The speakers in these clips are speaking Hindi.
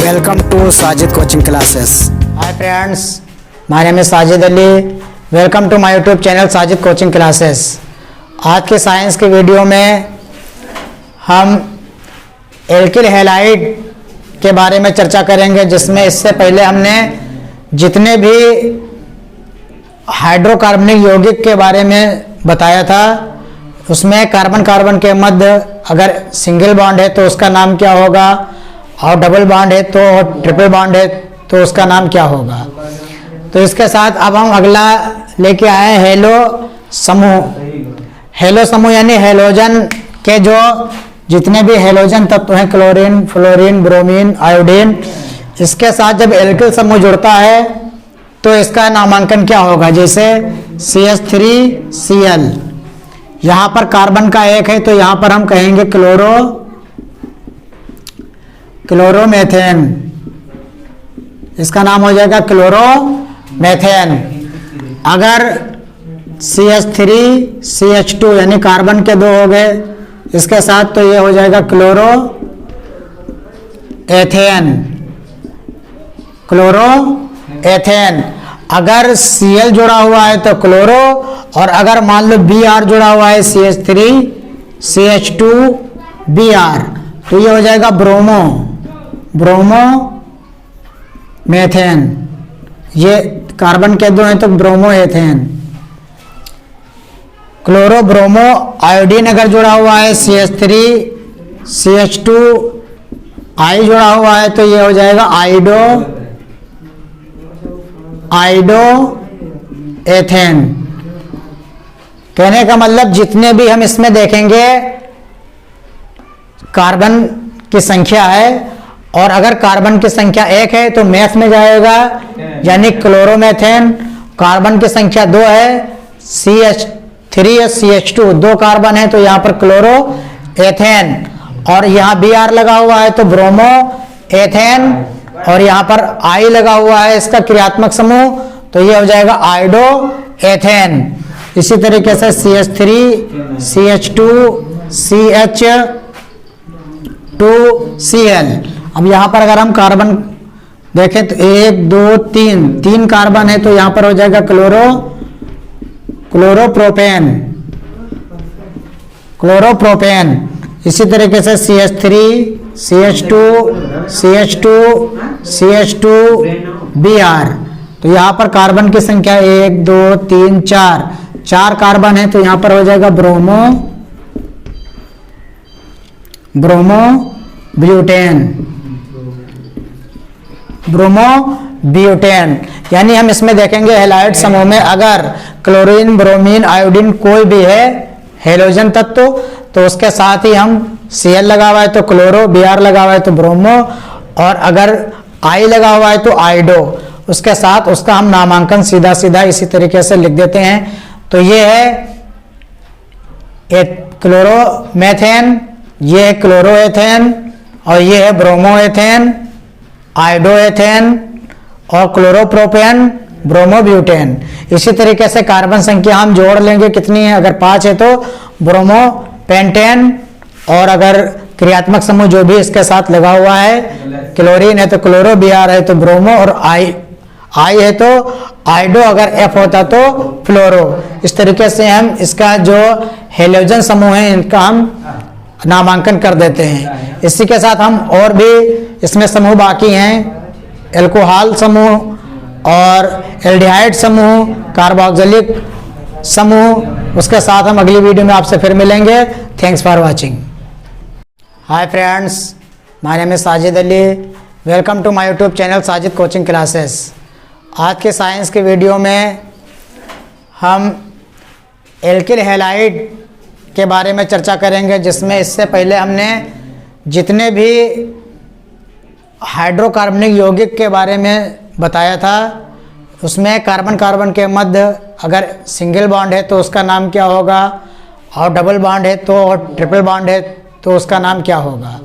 Welcome to Sajid coaching classes. Hi friends, my name is Sajid Ali. Welcome to my YouTube channel Sajid coaching classes. आज के साइंस के वीडियो में हम एल्किल हैलाइड के बारे में चर्चा करेंगे, जिसमें इससे पहले हमने जितने भी हाइड्रोकार्बनिक यौगिक के बारे में बताया था, उसमें कार्बन कार्बन के मध्य अगर सिंगल बॉन्ड है तो उसका नाम क्या होगा, और डबल बॉन्ड है तो, और ट्रिपल बॉन्ड है तो उसका नाम क्या होगा। तो इसके साथ अब हम अगला लेके आए हैं हेलो समूह। हेलो समूह यानी हेलोजन के जो जितने भी हेलोजन तत्व हैं, क्लोरीन, फ्लोरीन, ब्रोमीन, आयोडीन, इसके साथ जब एल्किल समूह जुड़ता है तो इसका नामांकन क्या होगा। जैसे CH3Cl, यहाँ पर कार्बन का एक है तो यहाँ पर हम कहेंगे क्लोरोमेथेन, इसका नाम हो जाएगा क्लोरोमेथेन। अगर CH3CH2 यानी कार्बन के दो हो गए इसके साथ, तो ये हो जाएगा क्लोरोएथेन। अगर Cl जुड़ा हुआ है तो क्लोरो, और अगर मान लो Br जुड़ा हुआ है CH3CH2Br, तो ये हो जाएगा ब्रोमोमेथेन। ये कार्बन के दो हैं तो ब्रोमोएथेन। क्लोरो ब्रोमो आयोडीन अगर जुड़ा हुआ है CH3CH2 I जुड़ा हुआ है तो ये हो जाएगा आइडोएथेन। कहने का मतलब जितने भी हम इसमें देखेंगे कार्बन की संख्या है, और अगर कार्बन की संख्या एक है तो मैथ में जाएगा यानी क्लोरोमेथेन। कार्बन की संख्या दो है, CH3 या CH2 दो कार्बन है तो यहाँ पर क्लोरोएथेन, और यहाँ Br लगा हुआ है तो ब्रोमोएथेन, और यहाँ पर I लगा हुआ है इसका क्रियात्मक समूह तो ये हो जाएगा आइडोएथेन। इसी तरीके से CH3CH2CH2Cl। अब यहाँ पर अगर हम कार्बन देखें तो 1 2 3 कार्बन है तो यहाँ पर हो जाएगा क्लोरोप्रोपेन। इसी तरीके से CH3CH2CH2Br, तो यहाँ पर कार्बन की संख्या 1 2 3 4 कार्बन है तो यहाँ पर हो जाएगा ब्रोमोब्यूटेन। यानी हम इसमें देखेंगे हैलाइड समूह में अगर क्लोरीन, ब्रोमीन, आयोडीन कोई भी है हेलोजन तत्व तो उसके साथ ही हम Cl लगा हुआ है तो क्लोरो, Br लगा हुआ है तो ब्रोमो, और अगर I लगा हुआ है तो आइडो, उसके साथ उसका हम नामांकन सीधा सीधा इसी तरीके से लिख देते हैं। तो ये है क्लोरोमेथेन, ये है क्लोरोएथेन, और ये है ब्रोमोएथेन, आइडोएथेन, और क्लोरोप्रोपेन, ब्रोमोब्यूटेन। इसी तरीके से कार्बन संख्या हम जोड़ लेंगे, कितनी है, अगर 5 है तो ब्रोमोपेंटेन, और अगर क्रियात्मक समूह जो भी इसके साथ लगा हुआ है, क्लोरीन है तो क्लोरो, Br है तो ब्रोमो, और I है तो आइडो, अगर F होता तो फ्लोरो। इस तरीके से हम इसका जो हेलोजन समूह है इनका हम नामांकन कर देते हैं। इसी के साथ हम और भी इसमें समूह बाकी हैं, एल्कोहल समूह और एल्डिहाइड समूह, कार्बोक्सिलिक समूह, उसके साथ हम अगली वीडियो में आपसे फिर मिलेंगे। Thanks for watching. Hi friends, my name is Sajid Ali. Welcome to my YouTube channel Sajid coaching classes. आज के साइंस के वीडियो में हम एल्किल हैलाइड के बारे में चर्चा करेंगे, जिसमें इससे पहले हमने जितने भी हाइड्रोकार्बनिक यौगिक के बारे में बताया था, उसमें कार्बन कार्बन के मध्य अगर सिंगल बॉन्ड है तो उसका नाम क्या होगा, और डबल बॉन्ड है तो, और ट्रिपल बॉन्ड है तो उसका नाम क्या होगा।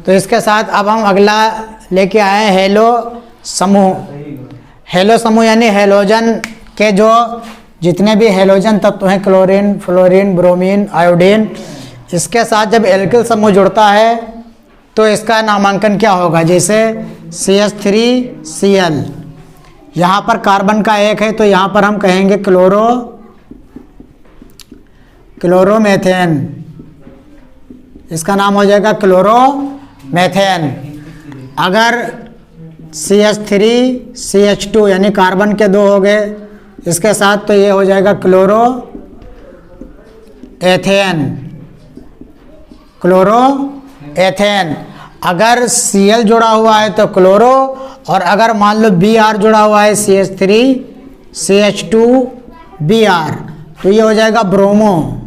तो इसके साथ अब हम अगला लेके आए हैं हेलो समूह। हेलो समूह यानी हेलोजन के जो जितने भी हेलोजन तत्व हैं, क्लोरीन, फ्लोरीन, ब्रोमीन, आयोडीन, इसके साथ जब एल्किल समूह जुड़ता है तो इसका नामांकन क्या होगा, जैसे CH3Cl, यहाँ पर कार्बन का एक है तो यहाँ पर हम कहेंगे क्लोरोमेथेन, इसका नाम हो जाएगा क्लोरोमेथेन। अगर CH3CH2 यानी कार्बन के दो हो गए इसके साथ तो ये हो जाएगा क्लोरोएथेन। अगर Cl जुड़ा हुआ है तो क्लोरो, और अगर मान लो Br जुड़ा हुआ है CH3CH2Br तो ये हो जाएगा ब्रोमोमेथेन।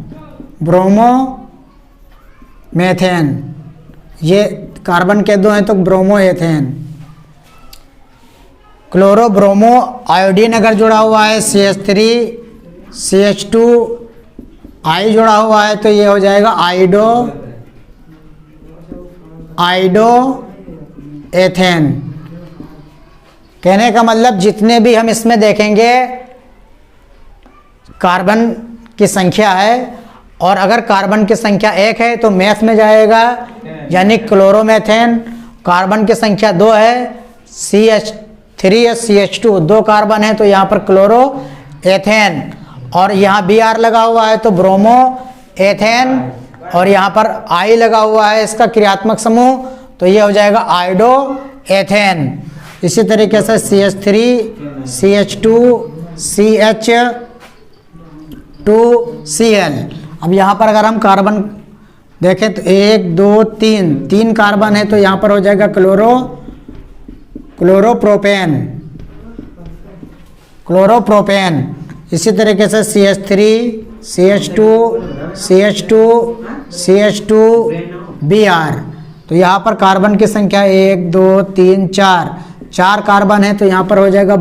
ये कार्बन के दो हैं तो ब्रोमोएथेन। क्लोरो ब्रोमो आयोडीन अगर जुड़ा हुआ है CH3CH2I जुड़ा हुआ है तो ये हो जाएगा आइडोएथेन। कहने का मतलब जितने भी हम इसमें देखेंगे कार्बन की संख्या है, और अगर कार्बन की संख्या एक है तो मैथ में जाएगा यानी क्लोरोमेथेन। कार्बन की संख्या दो है CH3 या CH2 दो कार्बन है तो यहाँ पर क्लोरोएथेन, और यहाँ Br लगा हुआ है तो ब्रोमोएथेन, और यहाँ पर I लगा हुआ है इसका क्रियात्मक समूह तो ये हो जाएगा आइडोएथेन। इसी तरीके से CH3CH2CH2Cl। अब यहाँ पर अगर हम कार्बन देखें तो 1 2 3 कार्बन है तो यहाँ पर हो जाएगा क्लोरोप्रोपेन। इसी तरीके से CH3CH2CH2Br तो यहाँ पर कार्बन की संख्या 1 2 3 4 कार्बन है तो यहाँ पर हो जाएगा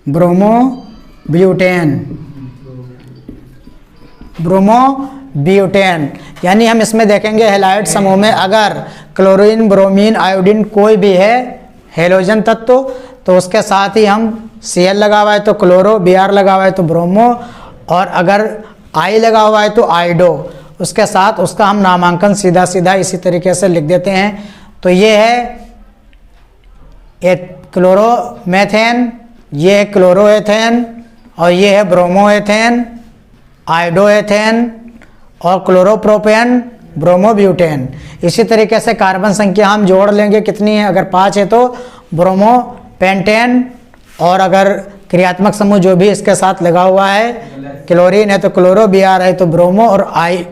ब्रोमोब्यूटेन। यानी हम इसमें देखेंगे हैलाइड समूह में अगर क्लोरीन ब्रोमीन आयोडीन कोई भी है हेलोजन तत्व तो उसके साथ ही हम Cl लगा हुआ है तो क्लोरो, Br लगा हुआ है तो ब्रोमो, और अगर I लगा हुआ है तो आइडो, उसके साथ उसका हम नामांकन सीधा सीधा इसी तरीके से लिख देते हैं। तो ये है क्लोरोमेथेन, ये है क्लोरोएथेन, और ये है ब्रोमोएथेन, आइडोएथेन और क्लोरोप्रोपेन, ब्रोमोब्यूटेन। इसी तरीके से कार्बन संख्या हम जोड़ लेंगे कितनी है, अगर 5 है तो ब्रोमोपेंटेन, और अगर क्रियात्मक समूह जो भी इसके साथ लगा हुआ है क्लोरीन है तो क्लोरो, Br है तो ब्रोमो, और I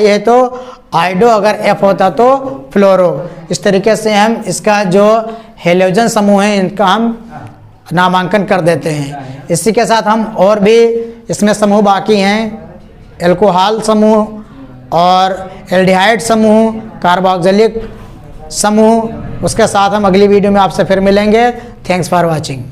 है तो आइडो, अगर F होता तो फ्लोरो। इस तरीके से हम इसका जो हेलोजन समूह है इनका हम नामांकन कर देते हैं। इसी के साथ हम और भी इसमें समूह बाकी हैं, एल्कोहल समूह और एल्डिहाइड समूह, कार्बोक्सिलिक समूह, उसके साथ हम अगली वीडियो में आपसे फिर मिलेंगे। Thanks for watching.